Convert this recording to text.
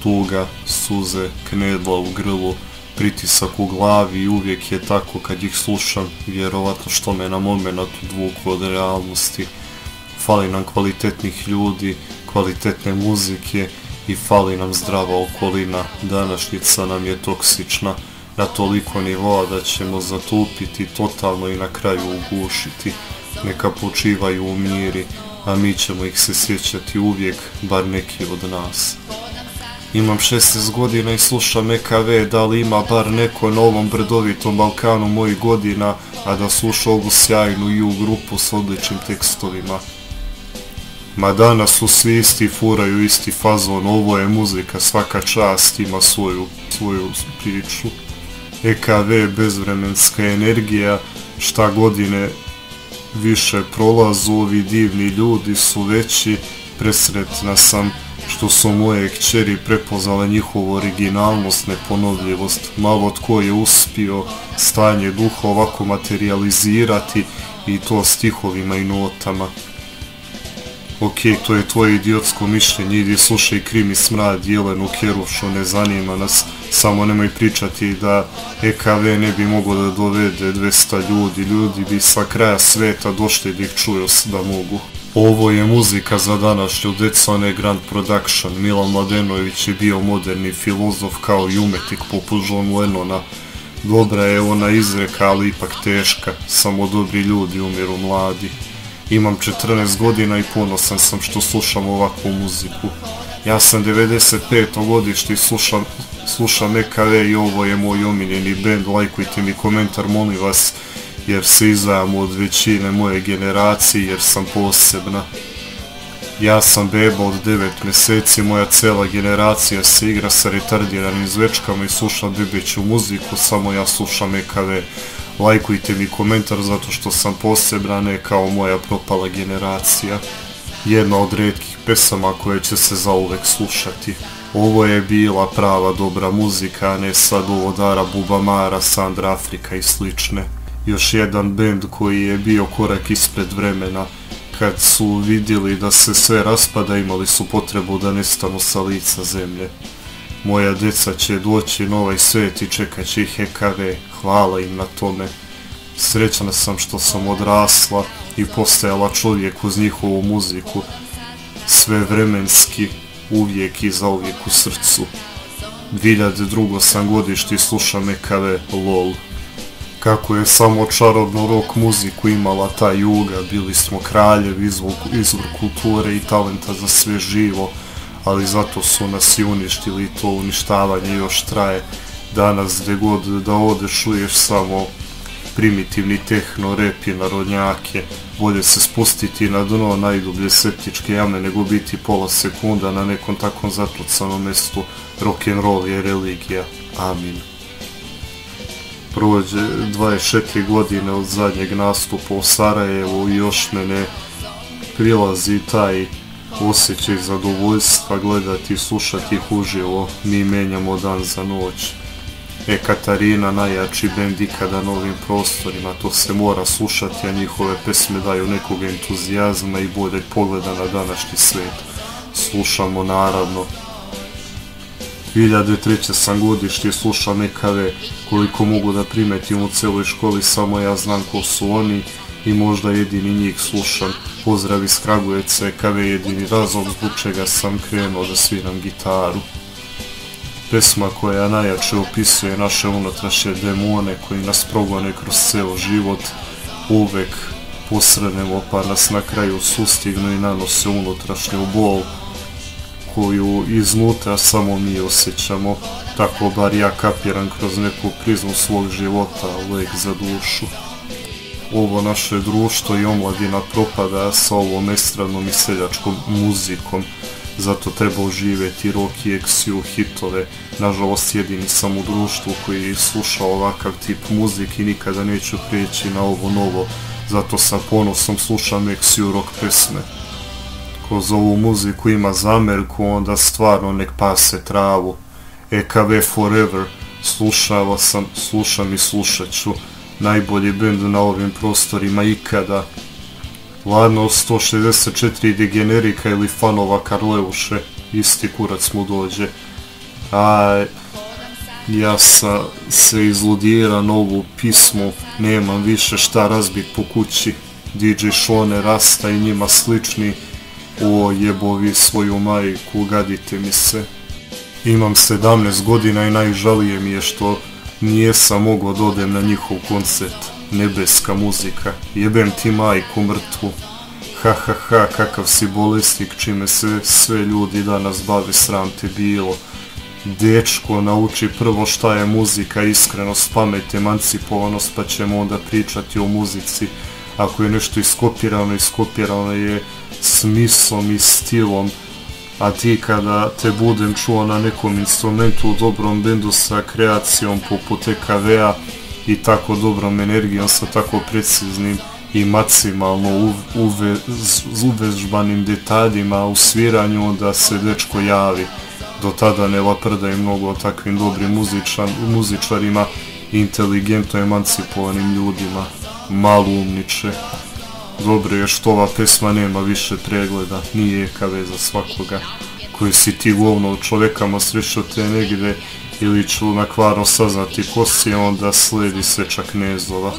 tuga, suze, knedla u grlu, pritisak u glavi i uvijek je tako kad ih slušam, vjerovatno što me na moment odvuku od realnosti. Fali nam kvalitetnih ljudi, kvalitetne muzike i fali nam zdrava okolina. Današnjica nam je toksična na toliko nivoa da ćemo zatupiti totalno i na kraju ugušiti. Neka počivaju u miri, a mi ćemo ih se sjećati uvijek, bar neki od nas. Imam 16 godina i slušam EKV, da li ima bar neko na ovom brdovitom Balkanu mojih godina, a da sluša ovu sjajnu i u grupu s odličnim tekstovima. Ma danas su svi isti, furaju isti fazon, ovo je muzika, svaka čast ima svoju priču. EKV, bezvremenska energija, šta godine više prolazu, ovi divni ljudi su veći, presretna sam što su moje kćeri prepoznale njihovu originalnost, neponovljivost. Malo tko je uspio stanje duha ovako materializirati i to stihovima i notama. Ok, to je tvoje idiotsko mišljenje, idi slušaj Krim i Smrad, Jelenu Kerušu, ne zanima nas, samo nemoj pričati da EKV ne bi mogao da dovede 200 ljudi, ljudi bi sa kraja sveta došli da ih čuju da mogu. Ovo je muzika za današnju decu, a ne Grand Production. Milan Mladenović je bio moderni filozof kao i umetnik poput John Lennona. Dobra je ona izreka, ali ipak teška, samo dobri ljudi umiru mladi. Imam 14 godina i ponosan sam što slušam ovakvu muziku. Ja sam 95. godište i slušam EKV i ovo je moj omiljeni band. Lajkujte mi komentar, molim vas, jer se izdvajam od većine moje generacije, jer sam posebna. Ja sam beba od 9 mjeseci, moja cela generacija se igra sa retardiranim zvečkama i sluša bebeću muziku, samo ja slušam EKV. Lajkujte mi komentar zato što sam posebna, ne kao moja propala generacija. Jedna od retkih pesama koje će se zauvek slušati. Ovo je bila prava dobra muzika, a ne sad ovo Dara Bubamara, Sandra Afrika i slične. Još jedan bend koji je bio korak ispred vremena. Kad su vidjeli da se sve raspada, imali su potrebu da nestanu sa lica zemlje. Moja deca će doći na ovaj svet i čekat će ih EKV, hvala im na tome. Srećna sam što sam odrasla i postajala čovjek uz njihovu muziku, sve vremenski, uvijek i zauvijek u srcu. 2002. sam godište i slušam EKV, lol. Kako je samo čarobnu rock muziku imala ta Juga, bili smo kraljevi, izvor kulture i talenta za sve živo, ali zato su nas i uništili i to uništavanje još traje. Danas gdje god da odeš čuješ samo primitivni tehno, rep i narodnjake. Bolje se spustiti na dno najdublje septičke jame nego biti pola sekunda na nekom takvom zatucanom mjestu. Rock'n'roll je religija. Amin. Prođe 24 godine od zadnjeg nastupa u Sarajevu i još me ne prilazi taj osjećaj zadovoljstva gledati i slušati ih uživo. Mi menjamo dan za noć. Katarina, najjači bend ikada na ovim prostorima, to se mora slušati, a njihove pesme daju nekog entuzijazma i boljeg pogleda na današnji svet. Slušamo naravno. 2003. sam godište i slušam EKV, koliko mogu da primetim u celoj školi, samo ja znam ko su oni i možda jedini njih slušam. Pozdrav iz Kragujevca, EKV je jedini razlog zbog čega sam krenuo da sviram gitaru. Pesma koja najjače opisuje naše unutrašnje demone koji nas progone kroz ceo život, uvek posrnemo pa nas na kraju sustignu i nanose unutrašnju bol koju iznutra samo mi osjećamo. Tako bar ja kapiram kroz neku prizmu svog života, lek za dušu. Ovo naše društvo i omladina propada sa ovom estradnom i seljačkom muzikom. Zato treba oživjeti rock i XU hitove. Nažalost, jedini sam u društvu koji sluša ovakav tip muzike i nikada neću prijeći na ovo novo. Zato sa ponosom slušam XU rock pesme. Kroz ovu muziku ima zamerku, onda stvarno nek pase travu. EKV forever, slušam i slušat ću. Najbolji bend na ovim prostorima ikada. Ladno 164 degenerika ili fanova Karleuše, isti kurac mu dođe. a ja se izludira na ovu pismu, nemam više šta razbit po kući, DJ Šone Rasta i njima slični, o jebovi svoju majku, gadite mi se. Imam 17 godina i najžalije mi je što nijesam mogao da odem na njihov koncert. Nebeska muzika, jebem ti majku mrtvu. Ha ha ha, kakav si bolesnik, čime se sve ljudi danas bave, sram te bilo. Dečko, nauči prvo šta je muzika, iskrenost, pamet, emancipovanost, pa ćemo onda pričati o muzici. Ako je nešto iskopirano je smislom i stilom, a ti kada te budem čuo na nekom instrumentu u dobrom bendu sa kreacijom poput EKV-a i tako dobrom energijom, sa tako preciznim i maksimalno uvežbanim detaljima u sviranju, onda se dečko javi. Do tada ne laprdaj mnogo o takvim dobrim muzičarima i inteligentno emancipovanim ljudima. Malumniče. Dobro je što ova pesma nema više pregleda, nije EKV za svakoga. Koji si ti govno čovekama srećo te negde ili ću na kvarno saznati ko si, onda sledi seča knezova.